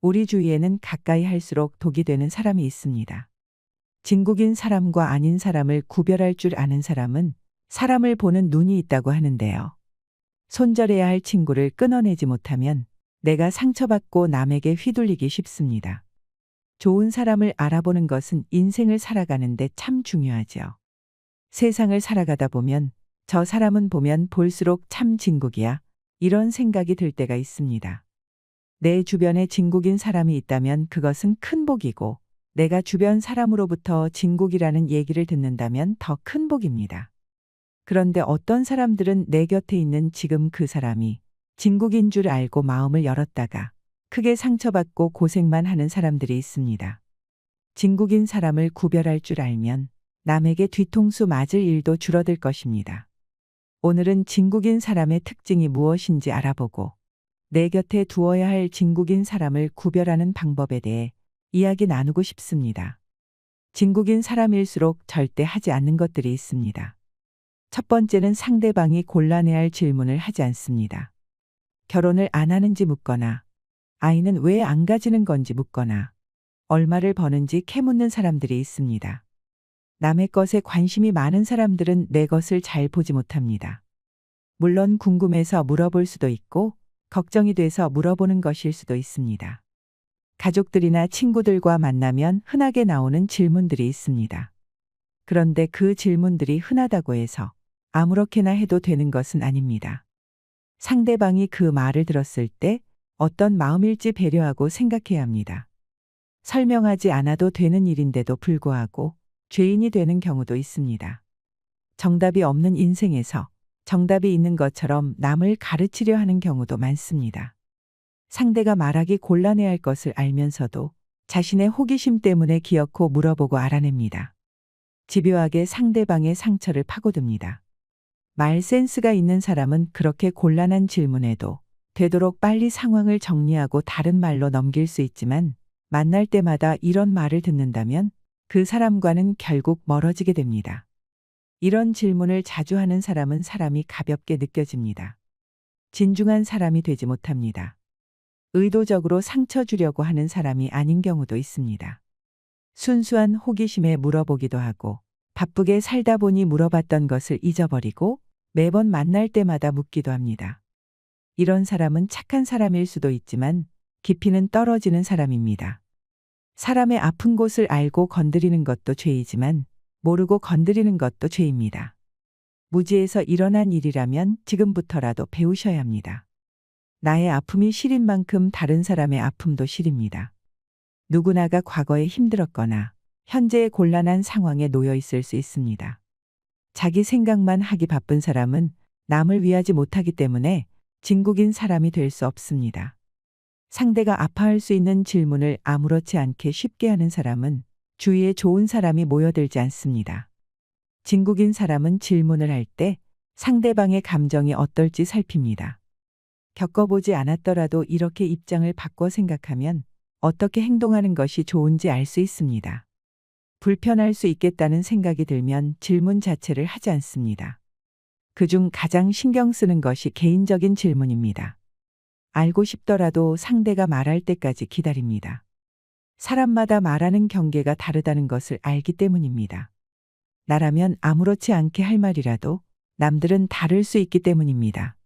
우리 주위에는 가까이 할수록 독이 되는 사람이 있습니다. 진국인 사람과 아닌 사람을 구별할 줄 아는 사람은 사람을 보는 눈이 있다고 하는데요. 손절해야 할 친구를 끊어내지 못하면 내가 상처받고 남에게 휘둘리기 쉽습니다. 좋은 사람을 알아보는 것은 인생을 살아가는데 참 중요하죠. 세상을 살아가다 보면 저 사람은 보면 볼수록 참 진국이야. 이런 생각이 들 때가 있습니다. 내 주변에 진국인 사람이 있다면 그것은 큰 복이고 내가 주변 사람으로부터 진국이라는 얘기를 듣는다면 더 큰 복입니다. 그런데 어떤 사람들은 내 곁에 있는 지금 그 사람이 진국인 줄 알고 마음을 열었다가 크게 상처받고 고생만 하는 사람들이 있습니다. 진국인 사람을 구별할 줄 알면 남에게 뒤통수 맞을 일도 줄어들 것입니다. 오늘은 진국인 사람의 특징이 무엇인지 알아보고 내 곁에 두어야 할 진국인 사람을 구별하는 방법에 대해 이야기 나누고 싶습니다. 진국인 사람일수록 절대 하지 않는 것들이 있습니다. 첫 번째는 상대방이 곤란해할 질문을 하지 않습니다. 결혼을 안 하는지 묻거나 아이는 왜 안 가지는 건지 묻거나 얼마를 버는지 캐묻는 사람들이 있습니다. 남의 것에 관심이 많은 사람들은 내 것을 잘 보지 못합니다. 물론 궁금해서 물어볼 수도 있고 걱정이 돼서 물어보는 것일 수도 있습니다. 가족들이나 친구들과 만나면 흔하게 나오는 질문들이 있습니다. 그런데 그 질문들이 흔하다고 해서 아무렇게나 해도 되는 것은 아닙니다. 상대방이 그 말을 들었을 때 어떤 마음일지 배려하고 생각해야 합니다. 설명하지 않아도 되는 일인데도 불구하고 죄인이 되는 경우도 있습니다. 정답이 없는 인생에서 정답이 있는 것처럼 남을 가르치려 하는 경우도 많습니다. 상대가 말하기 곤란해할 것을 알면서도 자신의 호기심 때문에 기어코 물어보고 알아냅니다. 집요하게 상대방의 상처를 파고듭니다. 말 센스가 있는 사람은 그렇게 곤란한 질문에도 되도록 빨리 상황을 정리하고 다른 말로 넘길 수 있지만 만날 때마다 이런 말을 듣는다면 그 사람과는 결국 멀어지게 됩니다. 이런 질문을 자주 하는 사람은 사람이 가볍게 느껴집니다. 진중한 사람이 되지 못합니다. 의도적으로 상처 주려고 하는 사람이 아닌 경우도 있습니다. 순수한 호기심에 물어보기도 하고 바쁘게 살다 보니 물어봤던 것을 잊어버리고 매번 만날 때마다 묻기도 합니다. 이런 사람은 착한 사람일 수도 있지만 깊이는 떨어지는 사람입니다. 사람의 아픈 곳을 알고 건드리는 것도 죄이지만 모르고 건드리는 것도 죄입니다. 무지에서 일어난 일이라면 지금부터라도 배우셔야 합니다. 나의 아픔이 시린 만큼 다른 사람의 아픔도 시립니다. 누구나가 과거에 힘들었거나 현재의 곤란한 상황에 놓여 있을 수 있습니다. 자기 생각만 하기 바쁜 사람은 남을 위하지 못하기 때문에 진국인 사람이 될 수 없습니다. 상대가 아파할 수 있는 질문을 아무렇지 않게 쉽게 하는 사람은 주위에 좋은 사람이 모여들지 않습니다. 진국인 사람은 질문을 할 때 상대방의 감정이 어떨지 살핍니다. 겪어보지 않았더라도 이렇게 입장을 바꿔 생각하면 어떻게 행동하는 것이 좋은지 알 수 있습니다. 불편할 수 있겠다는 생각이 들면 질문 자체를 하지 않습니다. 그중 가장 신경 쓰는 것이 개인적인 질문입니다. 알고 싶더라도 상대가 말할 때까지 기다립니다. 사람마다 말하는 경계가 다르다는 것을 알기 때문입니다. 나라면 아무렇지 않게 할 말이라도 남들은 다를 수 있기 때문입니다.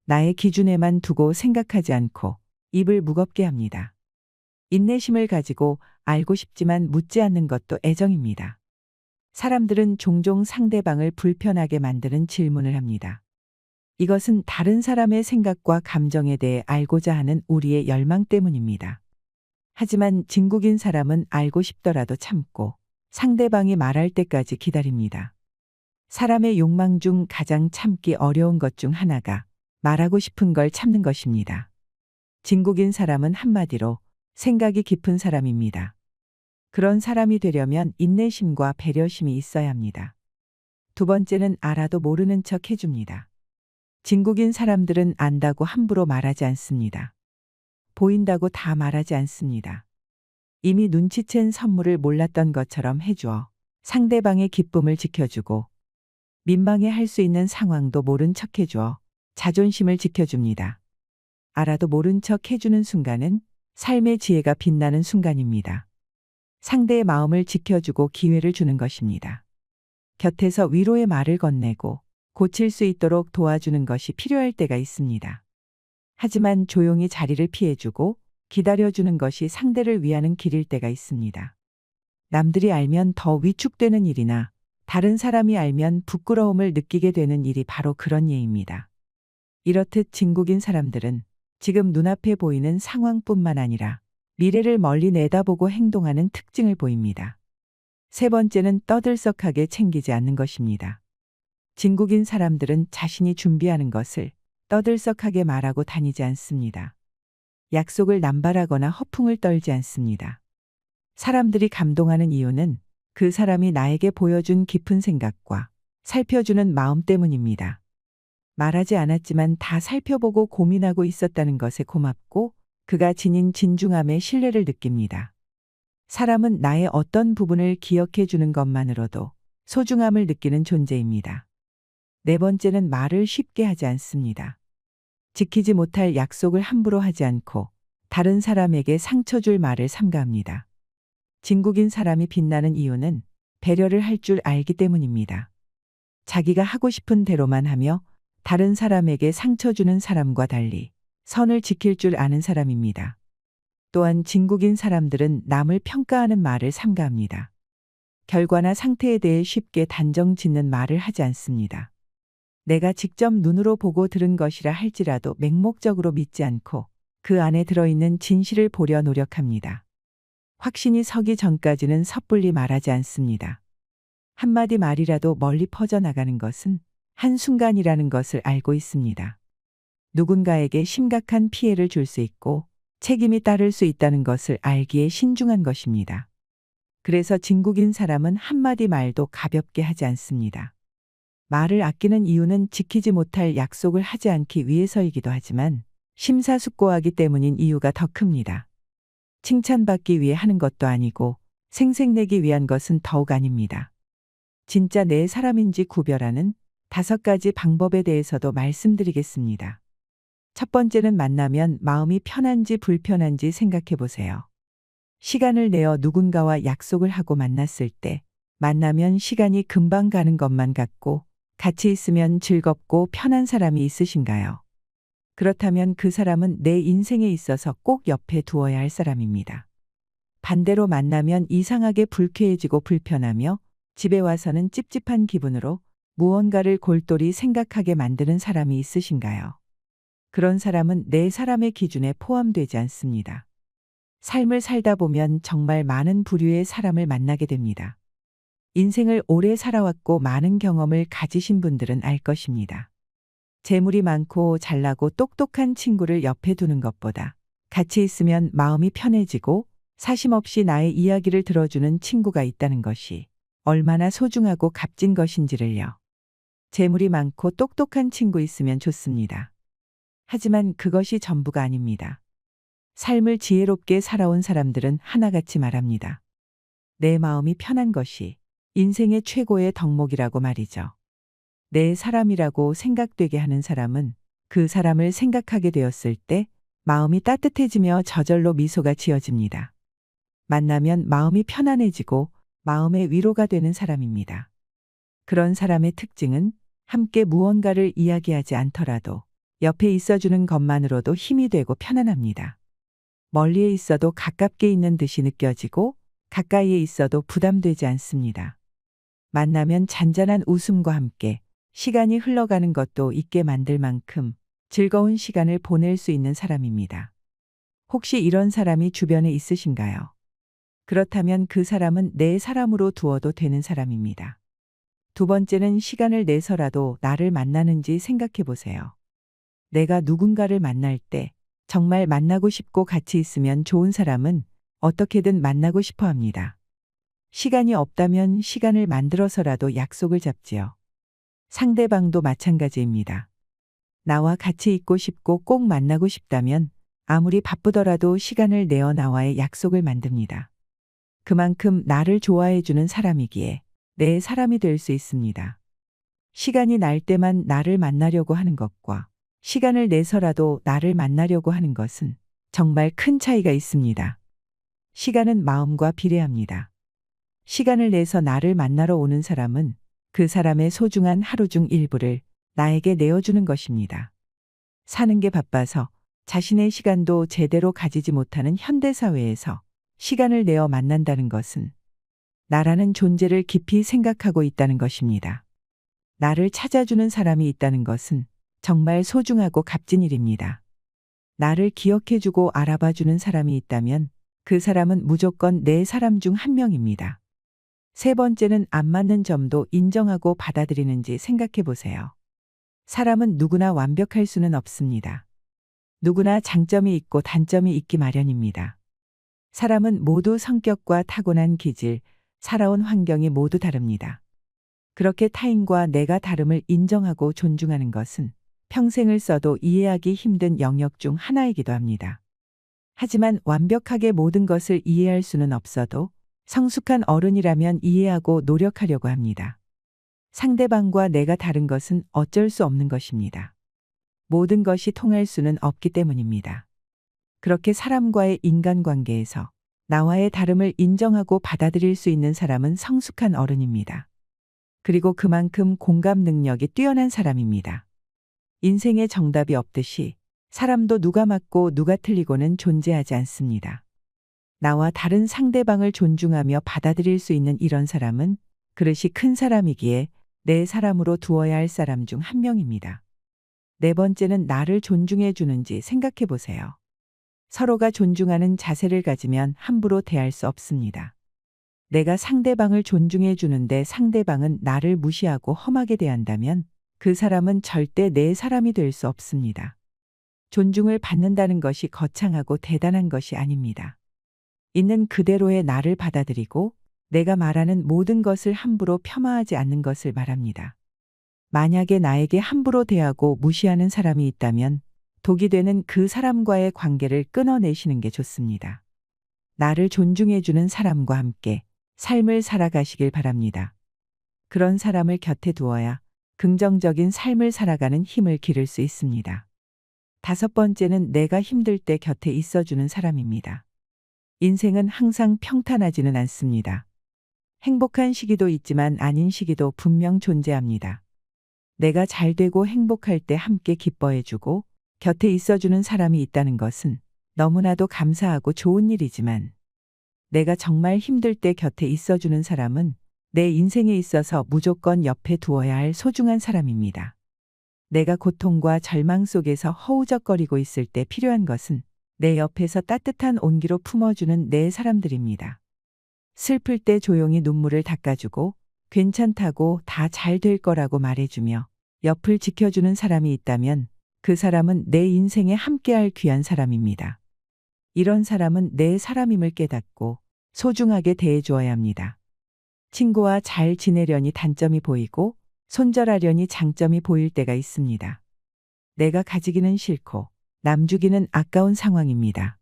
나의 기준에만 두고 생각하지 않고 입을 무겁게 합니다. 인내심을 가지고 알고 싶지만 묻지 않는 것도 애정입니다. 사람들은 종종 상대방을 불편하게 만드는 질문을 합니다. 이것은 다른 사람의 생각과 감정에 대해 알고자 하는 우리의 열망 때문입니다. 하지만 진국인 사람은 알고 싶더라도 참고 상대방이 말할 때까지 기다립니다. 사람의 욕망 중 가장 참기 어려운 것 중 하나가 말하고 싶은 걸 참는 것입니다. 진국인 사람은 한마디로 생각이 깊은 사람입니다. 그런 사람이 되려면 인내심과 배려심이 있어야 합니다. 두 번째는 알아도 모르는 척 해줍니다. 진국인 사람들은 안다고 함부로 말하지 않습니다. 보인다고 다 말하지 않습니다. 이미 눈치챈 선물을 몰랐던 것처럼 해주어 상대방의 기쁨을 지켜주고 민망해 할 수 있는 상황도 모른 척 해주어 자존심을 지켜줍니다. 알아도 모른 척 해주는 순간은 삶의 지혜가 빛나는 순간입니다. 상대의 마음을 지켜주고 기회를 주는 것입니다. 곁에서 위로의 말을 건네고 고칠 수 있도록 도와주는 것이 필요할 때가 있습니다. 하지만 조용히 자리를 피해주고 기다려주는 것이 상대를 위하는 길일 때가 있습니다. 남들이 알면 더 위축되는 일이나 다른 사람이 알면 부끄러움을 느끼게 되는 일이 바로 그런 예입니다. 이렇듯 진국인 사람들은 지금 눈앞에 보이는 상황뿐만 아니라 미래를 멀리 내다보고 행동하는 특징을 보입니다. 세 번째는 떠들썩하게 챙기지 않는 것입니다. 진국인 사람들은 자신이 준비하는 것을 떠들썩하게 말하고 다니지 않습니다. 약속을 남발하거나 허풍을 떨지 않습니다. 사람들이 감동하는 이유는 그 사람이 나에게 보여준 깊은 생각과 살펴주는 마음 때문입니다. 말하지 않았지만 다 살펴보고 고민하고 있었다는 것에 고맙고 그가 지닌 진중함에 신뢰를 느낍니다. 사람은 나의 어떤 부분을 기억해 주는 것만으로도 소중함을 느끼는 존재입니다. 네 번째는 말을 쉽게 하지 않습니다. 지키지 못할 약속을 함부로 하지 않고 다른 사람에게 상처 줄 말을 삼가합니다. 진국인 사람이 빛나는 이유는 배려를 할 줄 알기 때문입니다. 자기가 하고 싶은 대로만 하며 다른 사람에게 상처 주는 사람과 달리 선을 지킬 줄 아는 사람입니다. 또한 진국인 사람들은 남을 평가하는 말을 삼가합니다. 결과나 상태에 대해 쉽게 단정 짓는 말을 하지 않습니다. 내가 직접 눈으로 보고 들은 것이라 할지라도 맹목적으로 믿지 않고 그 안에 들어있는 진실을 보려 노력합니다. 확신이 서기 전까지는 섣불리 말하지 않습니다. 한마디 말이라도 멀리 퍼져나가는 것은 한순간이라는 것을 알고 있습니다. 누군가에게 심각한 피해를 줄 수 있고 책임이 따를 수 있다는 것을 알기에 신중한 것입니다. 그래서 진국인 사람은 한마디 말도 가볍게 하지 않습니다. 말을 아끼는 이유는 지키지 못할 약속을 하지 않기 위해서이기도 하지만 심사숙고하기 때문인 이유가 더 큽니다. 칭찬받기 위해 하는 것도 아니고 생색내기 위한 것은 더욱 아닙니다. 진짜 내 사람인지 구별하는 5가지 방법에 대해서도 말씀드리겠습니다. 첫 번째는 만나면 마음이 편한지 불편한지 생각해 보세요. 시간을 내어 누군가와 약속을 하고 만났을 때 만나면 시간이 금방 가는 것만 같고 같이 있으면 즐겁고 편한 사람이 있으신가요? 그렇다면 그 사람은 내 인생에 있어서 꼭 옆에 두어야 할 사람입니다. 반대로 만나면 이상하게 불쾌해지고 불편하며 집에 와서는 찝찝한 기분으로 무언가를 골똘히 생각하게 만드는 사람이 있으신가요? 그런 사람은 내 사람의 기준에 포함되지 않습니다. 삶을 살다 보면 정말 많은 부류의 사람을 만나게 됩니다. 인생을 오래 살아왔고 많은 경험을 가지신 분들은 알 것입니다. 재물이 많고 잘나고 똑똑한 친구를 옆에 두는 것보다 같이 있으면 마음이 편해지고 사심없이 나의 이야기를 들어주는 친구가 있다는 것이 얼마나 소중하고 값진 것인지를요. 재물이 많고 똑똑한 친구 있으면 좋습니다. 하지만 그것이 전부가 아닙니다. 삶을 지혜롭게 살아온 사람들은 하나같이 말합니다. 내 마음이 편한 것이 인생의 최고의 덕목이라고 말이죠. 내 사람이라고 생각되게 하는 사람은 그 사람을 생각하게 되었을 때 마음이 따뜻해지며 저절로 미소가 지어집니다. 만나면 마음이 편안해지고 마음의 위로가 되는 사람입니다. 그런 사람의 특징은 함께 무언가를 이야기하지 않더라도 옆에 있어주는 것만으로도 힘이 되고 편안합니다. 멀리에 있어도 가깝게 있는 듯이 느껴지고 가까이에 있어도 부담되지 않습니다. 만나면 잔잔한 웃음과 함께 시간이 흘러가는 것도 있게 만들 만큼 즐거운 시간을 보낼 수 있는 사람입니다. 혹시 이런 사람이 주변에 있으신가요? 그렇다면 그 사람은 내 사람으로 두어도 되는 사람입니다. 두 번째는 시간을 내서라도 나를 만나는지 생각해 보세요. 내가 누군가를 만날 때 정말 만나고 싶고 같이 있으면 좋은 사람은 어떻게든 만나고 싶어 합니다. 시간이 없다면 시간을 만들어서라도 약속을 잡지요. 상대방도 마찬가지입니다. 나와 같이 있고 싶고 꼭 만나고 싶다면 아무리 바쁘더라도 시간을 내어 나와의 약속을 만듭니다. 그만큼 나를 좋아해 주는 사람이기에 내 사람이 될 수 있습니다. 시간이 날 때만 나를 만나려고 하는 것과 시간을 내서라도 나를 만나려고 하는 것은 정말 큰 차이가 있습니다. 시간은 마음과 비례합니다. 시간을 내서 나를 만나러 오는 사람은 그 사람의 소중한 하루 중 일부를 나에게 내어주는 것입니다. 사는 게 바빠서 자신의 시간도 제대로 가지지 못하는 현대사회에서 시간을 내어 만난다는 것은 나라는 존재를 깊이 생각하고 있다는 것입니다. 나를 찾아주는 사람이 있다는 것은 정말 소중하고 값진 일입니다. 나를 기억해주고 알아봐주는 사람이 있다면 그 사람은 무조건 내 사람 중 한 명입니다. 세 번째는 안 맞는 점도 인정하고 받아들이는지 생각해 보세요. 사람은 누구나 완벽할 수는 없습니다. 누구나 장점이 있고 단점이 있기 마련입니다. 사람은 모두 성격과 타고난 기질, 살아온 환경이 모두 다릅니다. 그렇게 타인과 내가 다름을 인정하고 존중하는 것은 평생을 써도 이해하기 힘든 영역 중 하나이기도 합니다. 하지만 완벽하게 모든 것을 이해할 수는 없어도 성숙한 어른이라면 이해하고 노력하려고 합니다. 상대방과 내가 다른 것은 어쩔 수 없는 것입니다. 모든 것이 통할 수는 없기 때문입니다. 그렇게 사람과의 인간관계에서 나와의 다름을 인정하고 받아들일 수 있는 사람은 성숙한 어른입니다. 그리고 그만큼 공감 능력이 뛰어난 사람입니다. 인생에 정답이 없듯이 사람도 누가 맞고 누가 틀리고는 존재하지 않습니다. 나와 다른 상대방을 존중하며 받아들일 수 있는 이런 사람은 그릇이 큰 사람이기에 내 사람으로 두어야 할 사람 중 한 명입니다. 네 번째는 나를 존중해 주는지 생각해 보세요. 서로가 존중하는 자세를 가지면 함부로 대할 수 없습니다. 내가 상대방을 존중해 주는데 상대방은 나를 무시하고 험하게 대한다면 그 사람은 절대 내 사람이 될 수 없습니다. 존중을 받는다는 것이 거창하고 대단한 것이 아닙니다. 있는 그대로의 나를 받아들이고 내가 말하는 모든 것을 함부로 폄하하지 않는 것을 말합니다. 만약에 나에게 함부로 대하고 무시하는 사람이 있다면 독이 되는 그 사람과의 관계를 끊어내시는 게 좋습니다. 나를 존중해주는 사람과 함께 삶을 살아가시길 바랍니다. 그런 사람을 곁에 두어야 긍정적인 삶을 살아가는 힘을 기를 수 있습니다. 다섯 번째는 내가 힘들 때 곁에 있어주는 사람입니다. 인생은 항상 평탄하지는 않습니다. 행복한 시기도 있지만 아닌 시기도 분명 존재합니다. 내가 잘 되고 행복할 때 함께 기뻐해주고 곁에 있어주는 사람이 있다는 것은 너무나도 감사하고 좋은 일이지만 내가 정말 힘들 때 곁에 있어주는 사람은 내 인생에 있어서 무조건 옆에 두어야 할 소중한 사람입니다. 내가 고통과 절망 속에서 허우적거리고 있을 때 필요한 것은 내 옆에서 따뜻한 온기로 품어주는 내 사람들입니다. 슬플 때 조용히 눈물을 닦아주고 괜찮다고 다 잘 될 거라고 말해주며 옆을 지켜주는 사람이 있다면 그 사람은 내 인생에 함께할 귀한 사람입니다. 이런 사람은 내 사람임을 깨닫고 소중하게 대해주어야 합니다. 친구와 잘 지내려니 단점이 보이고 손절하려니 장점이 보일 때가 있습니다. 내가 가지기는 싫고 남 주기는 아까운 상황입니다.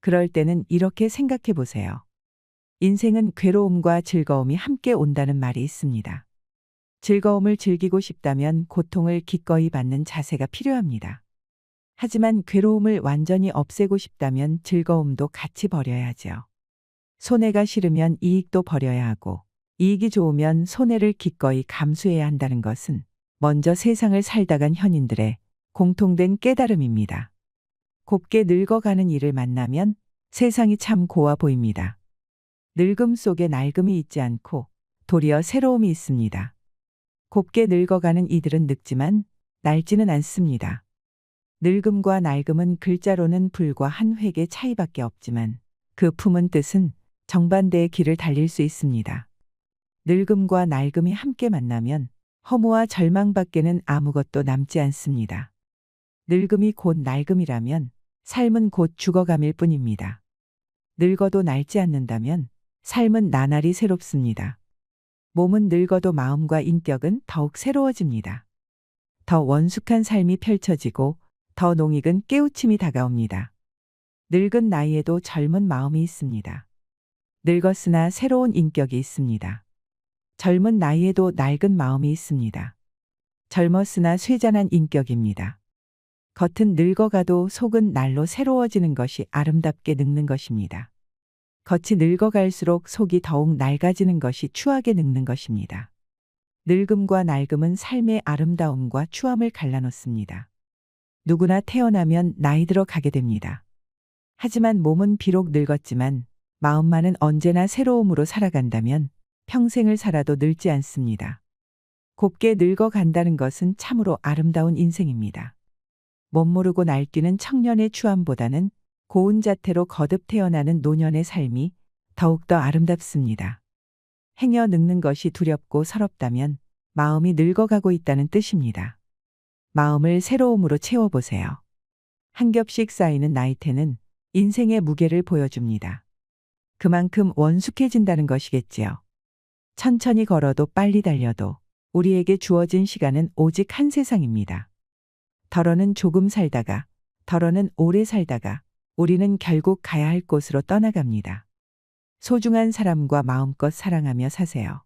그럴 때는 이렇게 생각해 보세요. 인생은 괴로움과 즐거움이 함께 온다는 말이 있습니다. 즐거움을 즐기고 싶다면 고통을 기꺼이 받는 자세가 필요합니다. 하지만 괴로움을 완전히 없애고 싶다면 즐거움도 같이 버려야 하죠. 손해가 싫으면 이익도 버려야 하고 이익이 좋으면 손해를 기꺼이 감수해야 한다는 것은 먼저 세상을 살다간 현인들의 공통된 깨달음입니다. 곱게 늙어가는 이를 만나면 세상이 참 고와 보입니다. 늙음 속에 낡음이 있지 않고 도리어 새로움이 있습니다. 곱게 늙어가는 이들은 늙지만 낡지는 않습니다. 늙음과 낡음은 글자로는 불과 한 획의 차이밖에 없지만 그 품은 뜻은 정반대의 길을 달릴 수 있습니다. 늙음과 낡음이 함께 만나면 허무와 절망밖에는 아무것도 남지 않습니다. 늙음이 곧 낡음이라면 삶은 곧 죽어감일 뿐입니다. 늙어도 낡지 않는다면 삶은 나날이 새롭습니다. 몸은 늙어도 마음과 인격은 더욱 새로워집니다. 더 원숙한 삶이 펼쳐지고 더 농익은 깨우침이 다가옵니다. 늙은 나이에도 젊은 마음이 있습니다. 늙었으나 새로운 인격이 있습니다. 젊은 나이에도 낡은 마음이 있습니다. 젊었으나 쇠잔한 인격입니다. 겉은 늙어가도 속은 날로 새로워지는 것이 아름답게 늙는 것입니다. 겉이 늙어갈수록 속이 더욱 낡아지는 것이 추하게 늙는 것입니다. 늙음과 낡음은 삶의 아름다움과 추함을 갈라놓습니다. 누구나 태어나면 나이 들어 가게 됩니다. 하지만 몸은 비록 늙었지만 마음만은 언제나 새로움으로 살아간다면 평생을 살아도 늙지 않습니다. 곱게 늙어간다는 것은 참으로 아름다운 인생입니다. 멋모르고 날뛰는 청년의 추함보다는 고운 자태로 거듭 태어나는 노년의 삶이 더욱더 아름답습니다. 행여 늙는 것이 두렵고 서럽다면 마음이 늙어가고 있다는 뜻입니다. 마음을 새로움으로 채워보세요. 한 겹씩 쌓이는 나이테는 인생의 무게를 보여줍니다. 그만큼 원숙해진다는 것이겠지요. 천천히 걸어도 빨리 달려도 우리에게 주어진 시간은 오직 한 세상입니다. 덜어는 조금 살다가, 덜어는 오래 살다가 우리는 결국 가야 할 곳으로 떠나갑니다. 소중한 사람과 마음껏 사랑하며 사세요.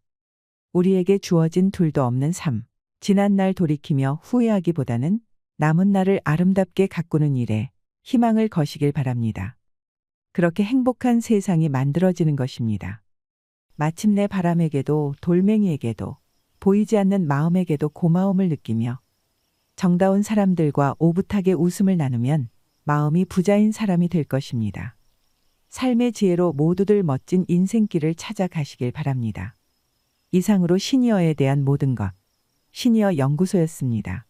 우리에게 주어진 둘도 없는 삶, 지난 날 돌이키며 후회하기보다는 남은 날을 아름답게 가꾸는 일에 희망을 거시길 바랍니다. 그렇게 행복한 세상이 만들어지는 것입니다. 마침내 바람에게도 돌멩이에게도 보이지 않는 마음에게도 고마움을 느끼며 정다운 사람들과 오붓하게 웃음을 나누면 마음이 부자인 사람이 될 것입니다. 삶의 지혜로 모두들 멋진 인생길을 찾아가시길 바랍니다. 이상으로 시니어에 대한 모든 것, 시니어 연구소였습니다.